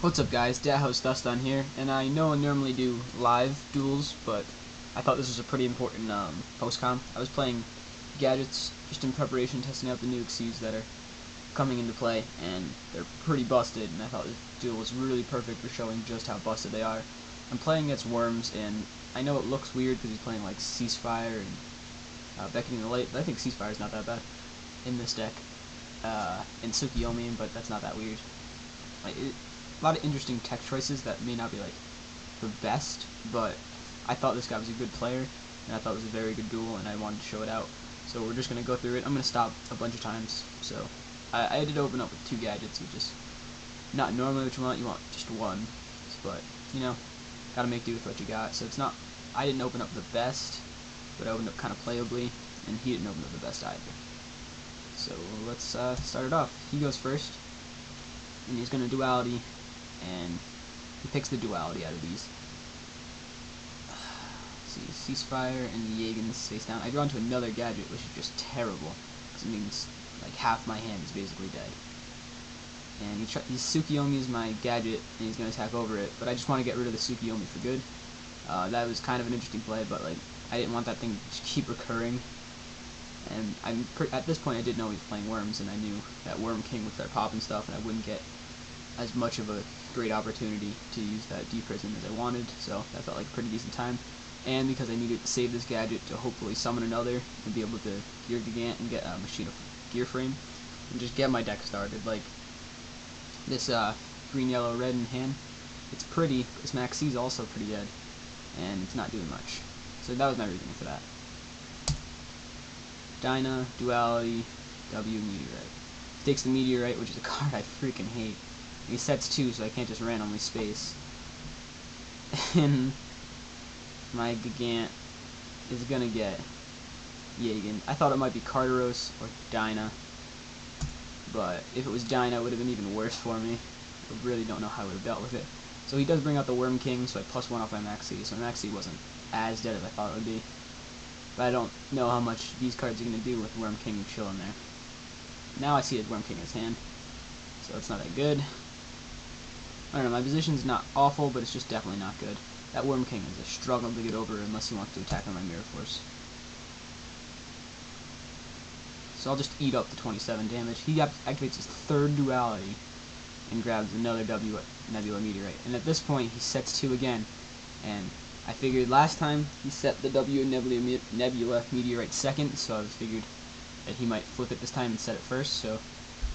What's up guys, Host Dustin here, and I know I normally do live duels, but I thought this was a pretty important post-com. I was playing gadgets just in preparation, testing out the new XCs that are coming into play, and they're pretty busted, and I thought this duel was really perfect for showing just how busted they are. I'm playing against Worms, and I know it looks weird because he's playing like Ceasefire and Beckoning the Light, but I think Ceasefire's not that bad in this deck, and Tsukiyomi, but that's not that weird. A lot of interesting tech choices that may not be like the best, but I thought this guy was a good player, and I thought it was a very good duel, and I wanted to show it out. So we're just going to go through it. I'm going to stop a bunch of times. So I did open up with 2 gadgets, which is not normally what you want just one, but you know, gotta make do with what you got. So it's not, I didn't open up the best, but I opened up kind of playably, and he didn't open up the best either. So let's start it off. He goes first, and he's going to duality, and he picks the duality out of these. Let's see, Ceasefire and the Jaegen's face down. I draw into another gadget, which is just terrible, because it means like half my hand is basically dead. And he's Tsukiyomi is my gadget, and he's going to attack over it, but I just want to get rid of the Tsukiyomi for good. That was kind of an interesting play, but like I didn't want that thing to keep recurring. And at this point I did know he was playing Worms, and I knew that Worm King would start popping stuff, and I wouldn't get as much of a great opportunity to use that D-Prison as I wanted, so that felt like a pretty decent time. And because I needed to save this gadget to hopefully summon another and be able to Gear Gigant and get a Machine of Gear Frame and just get my deck started. Like this green, yellow, red in hand, it's pretty. This Max C is also pretty dead, and it's not doing much. So that was my reasoning for that. Dyna, Duality, W, Meteorite. Takes the Meteorite, which is a card I freaking hate. He sets 2, so I can't just randomly space. And my Gigant is gonna get Jaegen. I thought it might be Carteros or Dyna, but if it was Dyna, it would have been even worse for me. I really don't know how I would have dealt with it. So he does bring out the Worm King, so I +1 off my Max C. So Max C wasn't as dead as I thought it would be. But I don't know how much these cards are gonna do with Worm King chilling there. Now I see his Worm King in his hand, so it's not that good. I don't know, my position's not awful, but it's just definitely not good. That Worm King is a struggle to get over unless he wants to attack on my Mirror Force. So I'll just eat up the 27 damage. He activates his 3rd duality and grabs another Nebula Meteorite. And at this point, he sets 2 again. And I figured last time he set the W Nebula Meteorite second, so I figured that he might flip it this time and set it first. So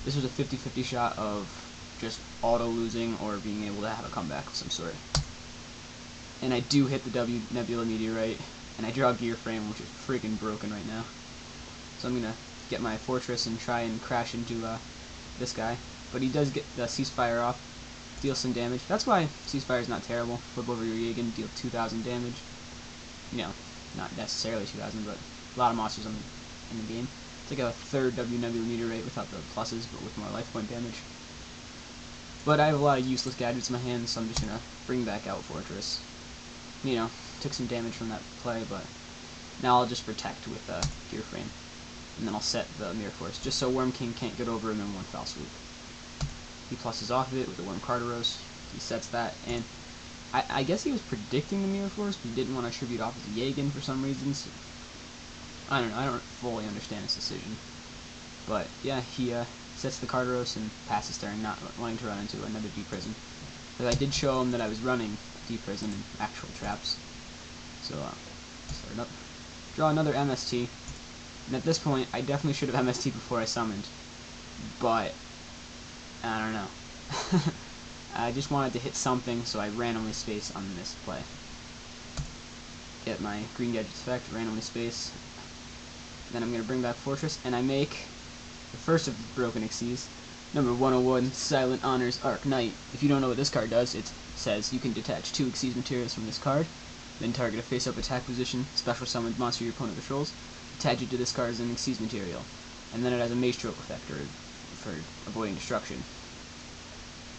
this was a 50-50 shot of just auto-losing or being able to have a comeback of some sort. And I do hit the W Nebula Meteorite, and I draw Gear Frame, which is freaking broken right now. So I'm going to get my Fortress and try and crash into this guy. But he does get the Ceasefire off, deal some damage. That's why Ceasefire is not terrible. Flip over your Jaegen, deal 2,000 damage. You know, not necessarily 2,000, but a lot of monsters in the game. It's like a 3rd W Nebula Meteorite without the pluses, but with more life point damage. But I have a lot of useless gadgets in my hands, so I'm just going to bring back out Fortress. You know, took some damage from that play, but now I'll just protect with Gear Frame. And then I'll set the Mirror Force, just so Worm King can't get over him in one foul swoop. He pluses off of it with the Worm Carteros. He sets that, and I guess he was predicting the Mirror Force, but he didn't want to attribute off to Jaegen for some reasons. I don't know, I don't fully understand his decision. But yeah, he sets the Carteros and passes turn, not wanting to run into another D-Prison. Because I did show him that I was running D-Prison and actual traps. So, start up. Draw another MST. And at this point, I definitely should have MST before I summoned. But, I don't know. I just wanted to hit something, so I randomly space on this play. Get my green gadget's effect, randomly space. Then I'm going to bring back Fortress, and I make the first of the broken XCs. Number 101, Silent Honors Arc Knight. If you don't know what this card does, it says you can detach 2 XCs materials from this card, then target a face-up attack position, special summoned monster your opponent controls, attach it to this card as an XCs material, and then it has a Maestro effect for avoiding destruction.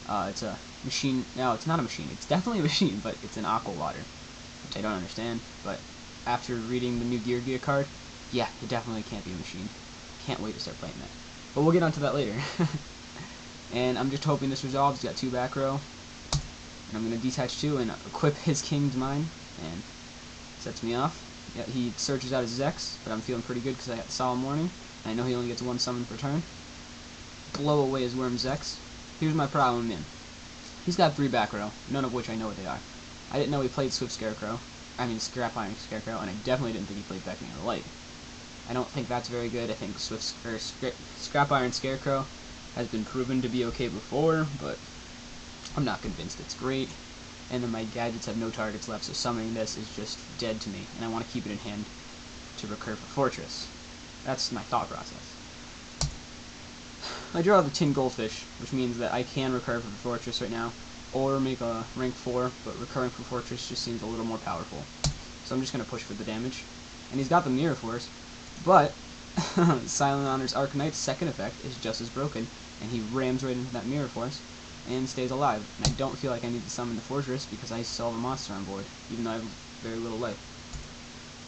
It's a machine. No, it's not a machine. It's definitely a machine, but it's an Aqua Water, which I don't understand. But after reading the new Gear card, yeah, it definitely can't be a machine. Can't wait to start playing that. But we'll get onto that later. And I'm just hoping this resolves. Got 2 back row. And I'm going to detach 2 and equip his king to mine, and sets me off. Yeah, he searches out his Zex, but I'm feeling pretty good because I got Solemn Warning. I know he only gets 1 summon per turn. Blow away his Worm Zex. Here's my problem in. He's got 3 back row, none of which I know what they are. I didn't know he played Swift Scarecrow. I mean Scrap Iron Scarecrow, and I definitely didn't think he played Beckoning of the Light. I don't think that's very good. I think Scrap Iron Scarecrow has been proven to be okay before, but I'm not convinced it's great. And then my gadgets have no targets left, so summoning this is just dead to me, and I want to keep it in hand to recur for Fortress. That's my thought process. I draw the Tin Goldfish, which means that I can recur for Fortress right now, or make a rank 4, but recurring for Fortress just seems a little more powerful. So I'm just going to push for the damage. And he's got the Mirror Force, but Silent Honor's Arcanite's second effect is just as broken, and he rams right into that Mirror Force, and stays alive. And I don't feel like I need to summon the Fortress because I still have a monster on board, even though I have very little life.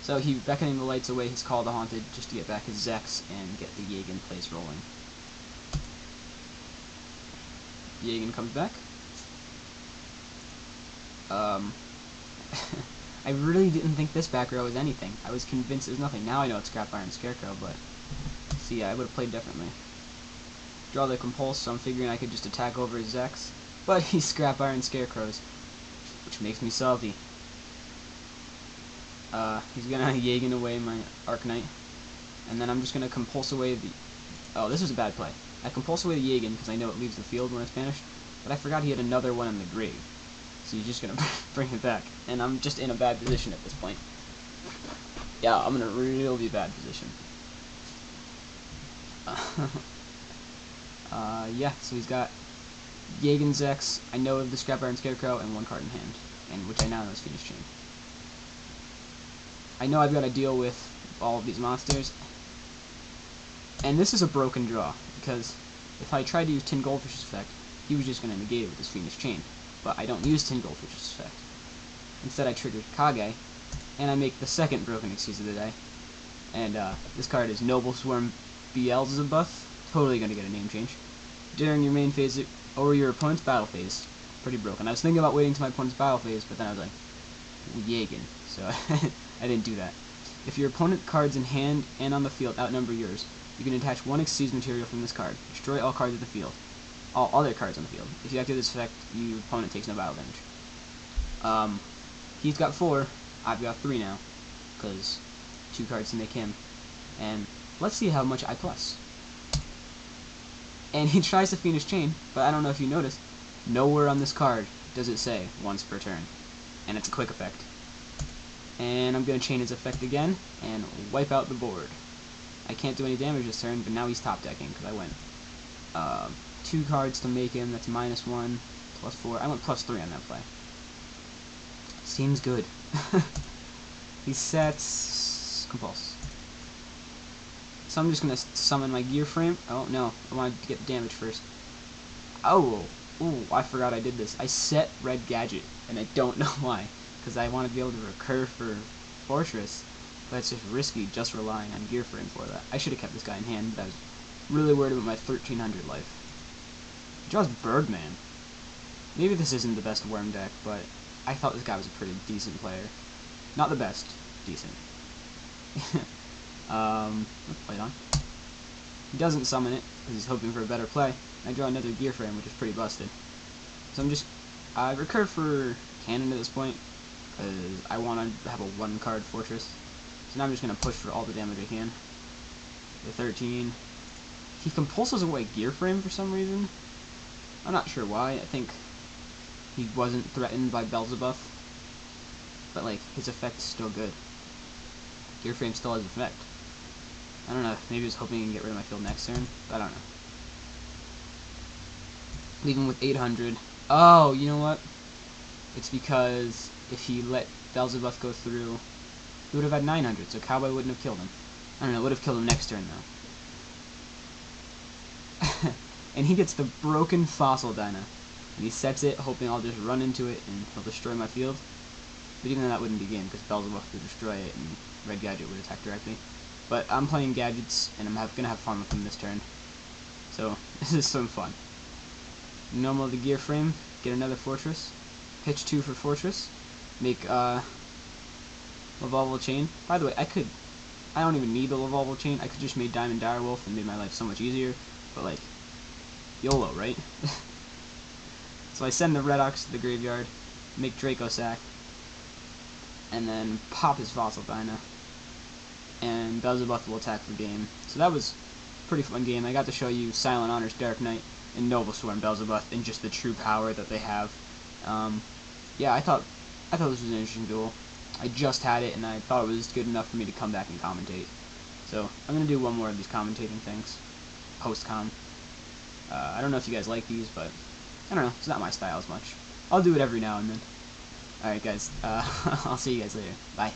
So he Beckoning the Lights away his Call the Haunted just to get back his Zex and get the Yagen place rolling. Yagen comes back. I really didn't think this back row was anything. I was convinced it was nothing. Now I know it's Scrap Iron Scarecrow, but see, I would have played differently. Draw the Compulse, so I'm figuring I could just attack over his Zex, but he's Scrap Iron Scarecrows, which makes me salty. He's gonna Yagen away my Arcanite, and then I'm just gonna Compulse away the... Oh, this was a bad play. I Compulse away the Yagen because I know it leaves the field when it's banished, but I forgot he had another one in the grave. So he's just gonna bring it back, and I'm just in a bad position at this point. Yeah, I'm in a really bad position. Yeah, so he's got Yagen Zex, I know of the Scrap Iron Scarecrow, and 1 card in hand, and which I now know is Phoenix Chain. I know I've got to deal with all of these monsters, and this is a broken draw, because if I tried to use Tin Goldfish's effect, he was just going to negate it with his Phoenix Chain. But I don't use Tin Goldfish's effect. Instead I trigger Kage, and I make the second broken excuse of the day. And this card is Noble Swarm Beelzebub, totally going to get a name change. During your main phase or your opponent's battle phase. Pretty broken. I was thinking about waiting to my opponent's battle phase, but then I was like, Yagen, so I didn't do that. If your opponent cards in hand and on the field outnumber yours, you can attach 1 Exceed material from this card. Destroy all cards of the field. All other cards on the field. If you activate this effect, your opponent takes no battle damage. He's got 4, I've got 3 now, because 2 cards to make him. And let's see how much I plus. And he tries to Phoenix Chain, but I don't know if you noticed, nowhere on this card does it say once per turn. And it's a quick effect. And I'm going to chain his effect again, and wipe out the board. I can't do any damage this turn, but now he's top decking, because I went 2 cards to make him, that's -1, +4. I went +3 on that play. Seems good. He sets Compulse. So I'm just going to summon my Gear Frame. Oh, no. I wanted to get damage first. Oh! Ooh, I forgot I did this. I set Red Gadget, and I don't know why. Because I want to be able to recur for Fortress. But it's just risky just relying on Gear Frame for that. I should have kept this guy in hand, but I was really worried about my 1300 life. He draws Birdman. Maybe this isn't the best Worm deck, but I thought this guy was a pretty decent player. Not the best. Decent. Let's play it on. He doesn't summon it, because he's hoping for a better play. I draw another Gear Frame, which is pretty busted. So I'm just... I recur for Cannon at this point, because I want to have a 1-card Fortress. So now I'm just going to push for all the damage I can. The 13. He compulses away Gear Frame for some reason. I'm not sure why. I think he wasn't threatened by Beelzebub. But, like, his effect's still good. Gear Frame still has effect. I don't know. Maybe he was hoping he can get rid of my field next turn. But I don't know. Leave him with 800. Oh, you know what? It's because if he let Beelzebub go through, he would have had 900, so Cowboy wouldn't have killed him. I don't know, would have killed him next turn, though. And he gets the broken Fossil Dyna. And he sets it, hoping I'll just run into it and he'll destroy my field. But even though that wouldn't begin, because Beelzebub would destroy it and Red Gadget would attack directly. But I'm playing gadgets, and I'm gonna have fun with him this turn. So, this is some fun. Normal the Gear Frame, get another Fortress. pitch 2 for Fortress, make Lavalval Chain. By the way, I don't even need the Lavalval Chain. I could just made Diamond Direwolf and made my life so much easier. But like, YOLO, right? So I send the Red Ox to the graveyard, make Draco Sack, and then pop his Fossil Dyna. And Beelzebub will attack for game. So that was a pretty fun game. I got to show you Silent Honor's Dark Knight and Noble Swarm Beelzebub and just the true power that they have. Yeah, I thought this was an interesting duel. I just had it, and I thought it was good enough for me to come back and commentate. So I'm gonna do one more of these commentating things, post-com. I don't know if you guys like these, but I don't know. It's not my style as much. I'll do it every now and then. All right, guys. I'll see you guys later. Bye.